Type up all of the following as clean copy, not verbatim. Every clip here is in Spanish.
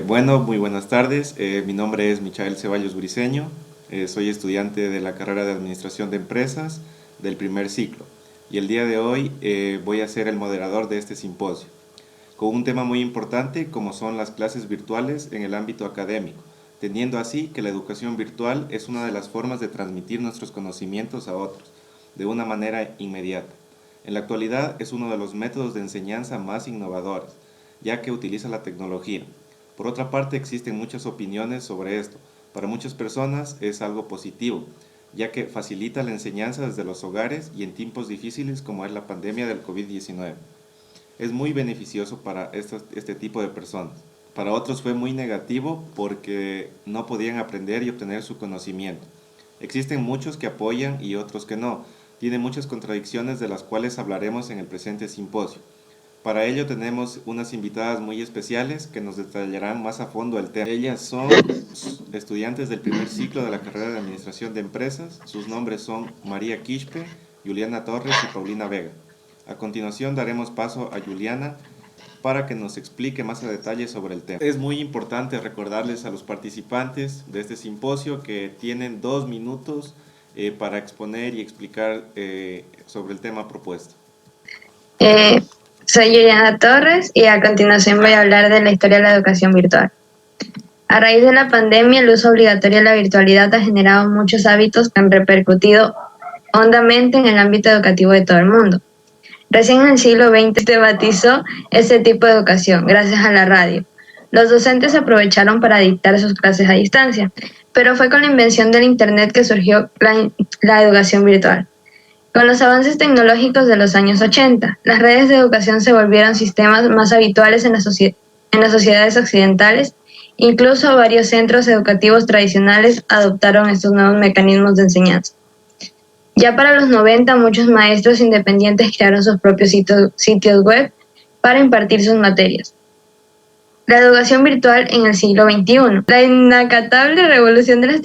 Bueno, muy buenas tardes. Mi nombre es Michael Ceballos Briceño. Soy estudiante de la carrera de Administración de Empresas del primer ciclo. Y el día de hoy voy a ser el moderador de este simposio, con un tema muy importante como son las clases virtuales en el ámbito académico, teniendo así que la educación virtual es una de las formas de transmitir nuestros conocimientos a otros, de una manera inmediata. En la actualidad es uno de los métodos de enseñanza más innovadores, ya que utiliza la tecnología. Por otra parte, existen muchas opiniones sobre esto. Para muchas personas es algo positivo, ya que facilita la enseñanza desde los hogares y en tiempos difíciles como es la pandemia del COVID-19. Es muy beneficioso para este tipo de personas. Para otros fue muy negativo porque no podían aprender y obtener su conocimiento. Existen muchos que apoyan y otros que no. Tiene muchas contradicciones de las cuales hablaremos en el presente simposio. Para ello tenemos unas invitadas muy especiales que nos detallarán más a fondo el tema. Ellas son estudiantes del primer ciclo de la carrera de Administración de Empresas. Sus nombres son María Quispe, Juliana Torres y Paulina Vega. A continuación daremos paso a Juliana para que nos explique más a detalle sobre el tema. Es muy importante recordarles a los participantes de este simposio que tienen 2 minutos para exponer y explicar sobre el tema propuesto. Soy Juliana Torres y a continuación voy a hablar de la historia de la educación virtual. A raíz de la pandemia, el uso obligatorio de la virtualidad ha generado muchos hábitos que han repercutido hondamente en el ámbito educativo de todo el mundo. Recién en el siglo XX se tematizó este tipo de educación, gracias a la radio. Los docentes aprovecharon para dictar sus clases a distancia, pero fue con la invención del Internet que surgió la educación virtual. Con los avances tecnológicos de los años 80, las redes de educación se volvieron sistemas más habituales en las sociedades occidentales. Incluso varios centros educativos tradicionales adoptaron estos nuevos mecanismos de enseñanza. Ya para los 90, muchos maestros independientes crearon sus propios sitios web para impartir sus materias. La educación virtual en el siglo XXI. La inacatable revolución de las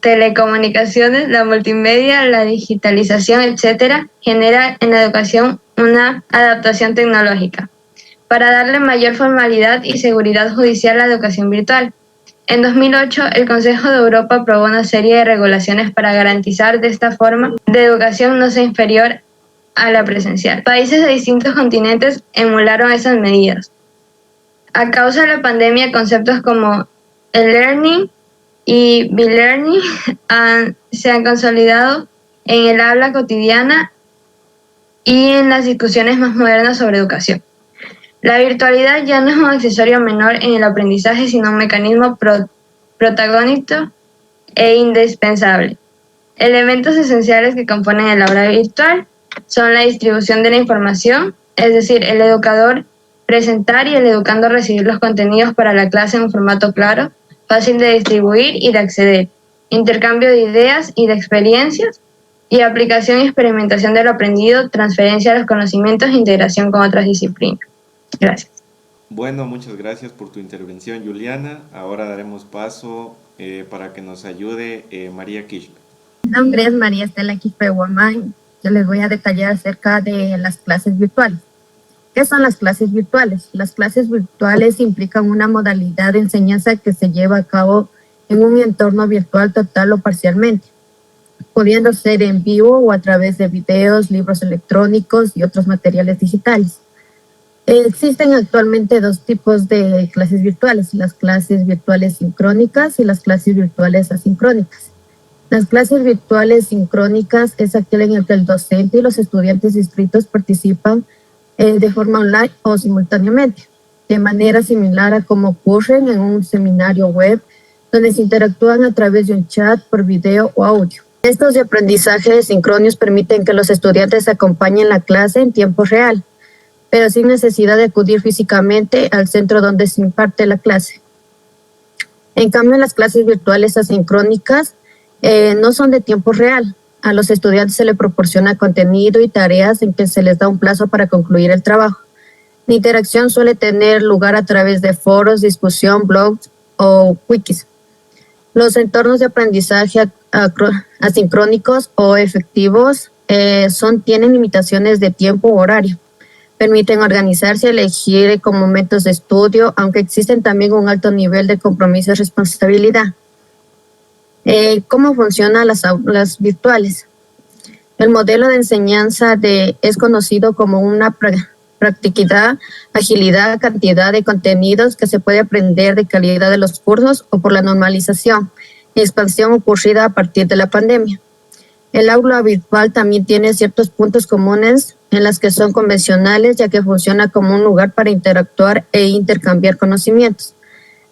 telecomunicaciones, la multimedia, la digitalización, etc., genera en la educación una adaptación tecnológica para darle mayor formalidad y seguridad judicial a la educación virtual. En 2008, el Consejo de Europa aprobó una serie de regulaciones para garantizar de esta forma de educación no sea inferior a la presencial. Países de distintos continentes emularon esas medidas. A causa de la pandemia, conceptos como el learning y B-Learning se han consolidado en el habla cotidiana y en las discusiones más modernas sobre educación. La virtualidad ya no es un accesorio menor en el aprendizaje, sino un mecanismo protagónico e indispensable. Elementos esenciales que componen el aula virtual son la distribución de la información, es decir, el educador presentar y el educando recibir los contenidos para la clase en un formato claro, fácil de distribuir y de acceder, intercambio de ideas y de experiencias, y aplicación y experimentación de lo aprendido, transferencia de los conocimientos e integración con otras disciplinas. Gracias. Bueno, muchas gracias por tu intervención, Juliana. Ahora daremos paso para que nos ayude María Quispe. Mi nombre es María Estela Quispe Guamán. Yo les voy a detallar acerca de las clases virtuales. ¿Qué son las clases virtuales? Las clases virtuales implican una modalidad de enseñanza que se lleva a cabo en un entorno virtual total o parcialmente, pudiendo ser en vivo o a través de videos, libros electrónicos y otros materiales digitales. Existen actualmente 2 tipos de clases virtuales, las clases virtuales sincrónicas y las clases virtuales asincrónicas. Las clases virtuales sincrónicas es aquel en el que el docente y los estudiantes inscritos participan de forma online o simultáneamente, de manera similar a como ocurren en un seminario web, donde se interactúan a través de un chat por video o audio. Estos de aprendizaje sincrónicos permiten que los estudiantes acompañen la clase en tiempo real, pero sin necesidad de acudir físicamente al centro donde se imparte la clase. En cambio, las clases virtuales asincrónicas no son de tiempo real. A los estudiantes se les proporciona contenido y tareas en que se les da un plazo para concluir el trabajo. La interacción suele tener lugar a través de foros, discusión, blogs o wikis. Los entornos de aprendizaje asincrónicos o efectivos tienen limitaciones de tiempo u horario, permiten organizarse y elegir como métodos de estudio, aunque existen también un alto nivel de compromiso y responsabilidad. ¿Cómo funcionan las aulas virtuales? El modelo de enseñanza es conocido como una practicidad, agilidad, cantidad de contenidos que se puede aprender de calidad de los cursos o por la normalización y expansión ocurrida a partir de la pandemia. El aula virtual también tiene ciertos puntos comunes en las que son convencionales, ya que funciona como un lugar para interactuar e intercambiar conocimientos.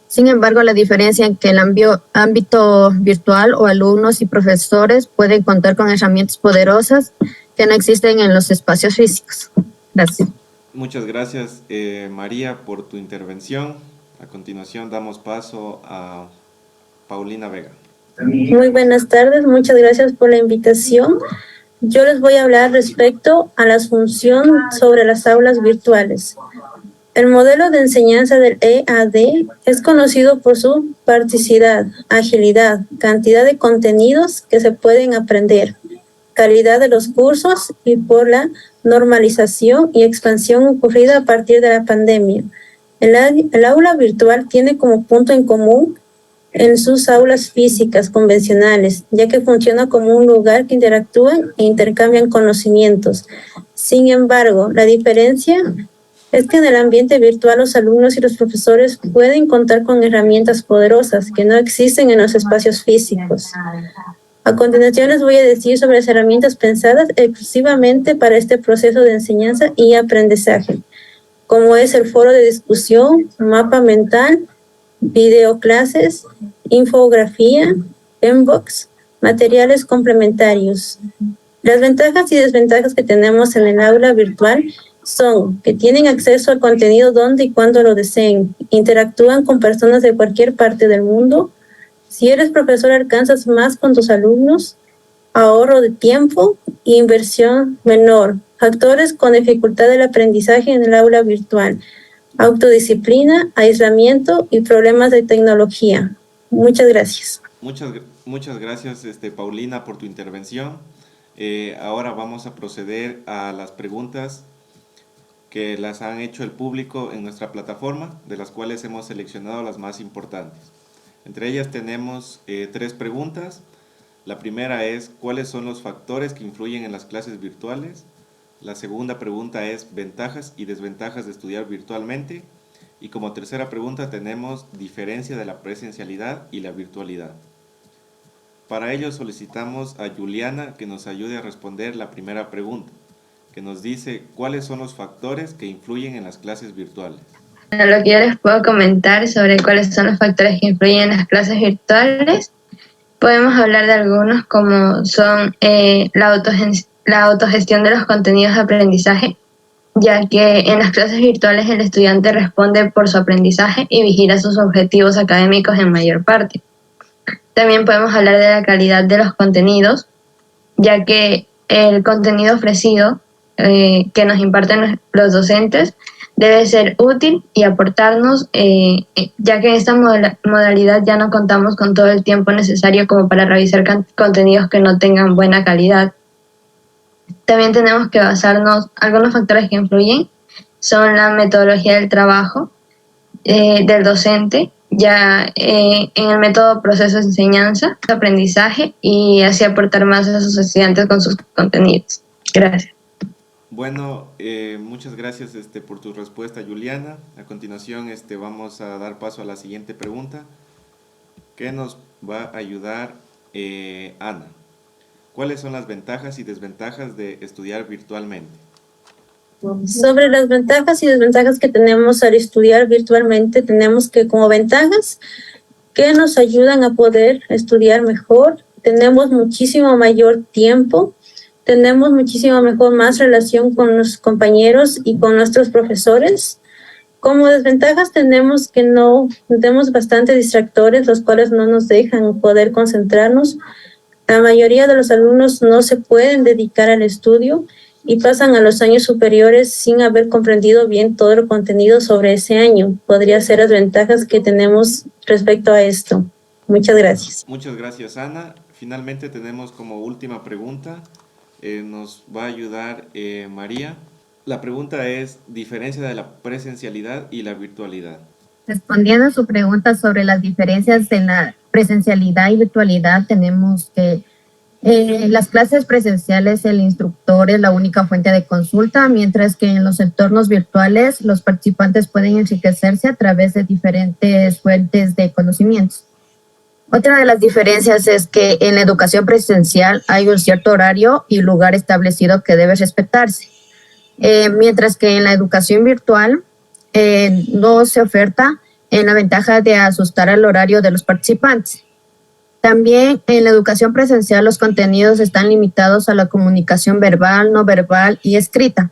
Sin embargo, la diferencia en que el ámbito virtual o alumnos y profesores pueden contar con herramientas poderosas que no existen en los espacios físicos. Gracias. Muchas gracias, María, por tu intervención. A continuación damos paso a Paulina Vega. Muy buenas tardes, muchas gracias por la invitación. Yo les voy a hablar respecto a la función sobre las aulas virtuales. El modelo de enseñanza del EAD es conocido por su practicidad, agilidad, cantidad de contenidos que se pueden aprender, calidad de los cursos y por la normalización y expansión ocurrida a partir de la pandemia. El aula virtual tiene como punto en común en sus aulas físicas convencionales, ya que funciona como un lugar que interactúan e intercambian conocimientos. Sin embargo, la diferencia es que en el ambiente virtual los alumnos y los profesores pueden contar con herramientas poderosas que no existen en los espacios físicos. A continuación les voy a decir sobre las herramientas pensadas exclusivamente para este proceso de enseñanza y aprendizaje, como es el foro de discusión, mapa mental, videoclases, infografía, Mbox, materiales complementarios. Las ventajas y desventajas que tenemos en el aula virtual son que tienen acceso al contenido donde y cuando lo deseen, interactúan con personas de cualquier parte del mundo. Si eres profesor, alcanzas más con tus alumnos, ahorro de tiempo e inversión menor. Factores con dificultad del aprendizaje en el aula virtual: autodisciplina, aislamiento y problemas de tecnología. Muchas gracias. Muchas gracias, Paulina, por tu intervención. Ahora vamos a proceder a las preguntas que las han hecho el público en nuestra plataforma, de las cuales hemos seleccionado las más importantes. Entre ellas tenemos 3 preguntas. La primera es: ¿cuáles son los factores que influyen en las clases virtuales? La segunda pregunta es: ¿ventajas y desventajas de estudiar virtualmente? Y como tercera pregunta tenemos: ¿diferencia de la presencialidad y la virtualidad? Para ello solicitamos a Juliana que nos ayude a responder la primera pregunta, que nos dice: ¿cuáles son los factores que influyen en las clases virtuales? Bueno, lo que yo les puedo comentar sobre cuáles son los factores que influyen en las clases virtuales, podemos hablar de algunos como son la autogestión de los contenidos de aprendizaje, ya que en las clases virtuales el estudiante responde por su aprendizaje y vigila sus objetivos académicos en mayor parte. También podemos hablar de la calidad de los contenidos, ya que el contenido ofrecido que nos imparten los docentes debe ser útil y aportarnos, ya que en esta modalidad ya no contamos con todo el tiempo necesario como para revisar contenidos que no tengan buena calidad. También tenemos que basarnos, algunos factores que influyen son la metodología del trabajo del docente, ya en el método proceso de enseñanza, aprendizaje, y así aportar más a sus estudiantes con sus contenidos. Gracias. Bueno, muchas gracias por tu respuesta, Juliana. A continuación vamos a dar paso a la siguiente pregunta, que nos va a ayudar Ana. ¿Cuáles son las ventajas y desventajas de estudiar virtualmente? Sobre las ventajas y desventajas que tenemos al estudiar virtualmente, tenemos que como ventajas que nos ayudan a poder estudiar mejor, tenemos muchísimo mayor tiempo, tenemos muchísimo mejor más relación con los compañeros y con nuestros profesores. Como desventajas tenemos bastante distractores, los cuales no nos dejan poder concentrarnos. La mayoría de los alumnos no se pueden dedicar al estudio y pasan a los años superiores sin haber comprendido bien todo el contenido sobre ese año. Podría ser las ventajas que tenemos respecto a esto. Muchas gracias. Muchas gracias, Ana. Finalmente tenemos como última pregunta, nos va a ayudar María. La pregunta es, diferencia de la presencialidad y la virtualidad. Respondiendo a su pregunta sobre las diferencias en la presencialidad y virtualidad, tenemos que las clases presenciales el instructor es la única fuente de consulta, mientras que en los entornos virtuales los participantes pueden enriquecerse a través de diferentes fuentes de conocimientos. Otra de las diferencias es que en la educación presencial hay un cierto horario y lugar establecido que debe respetarse, mientras que en la educación virtual no se oferta en la ventaja de ajustar al horario de los participantes. También en la educación presencial los contenidos están limitados a la comunicación verbal, no verbal y escrita.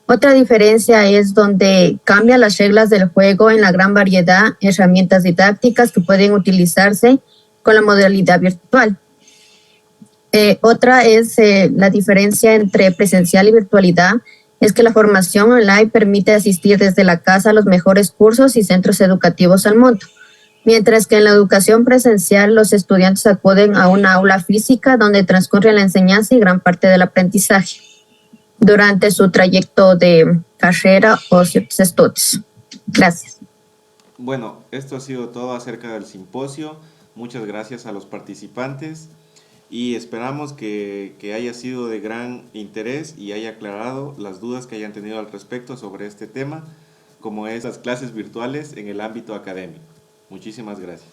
Otra diferencia es donde cambian las reglas del juego en la gran variedad de herramientas didácticas que pueden utilizarse con la modalidad virtual. Otra es la diferencia entre presencial y virtualidad, es que la formación online permite asistir desde la casa a los mejores cursos y centros educativos al mundo, mientras que en la educación presencial los estudiantes acuden a una aula física donde transcurre la enseñanza y gran parte del aprendizaje durante su trayecto de carrera o ciertos estudios. Gracias. Bueno, esto ha sido todo acerca del simposio. Muchas gracias a los participantes y esperamos que haya sido de gran interés y haya aclarado las dudas que hayan tenido al respecto sobre este tema, como es las clases virtuales en el ámbito académico. Muchísimas gracias.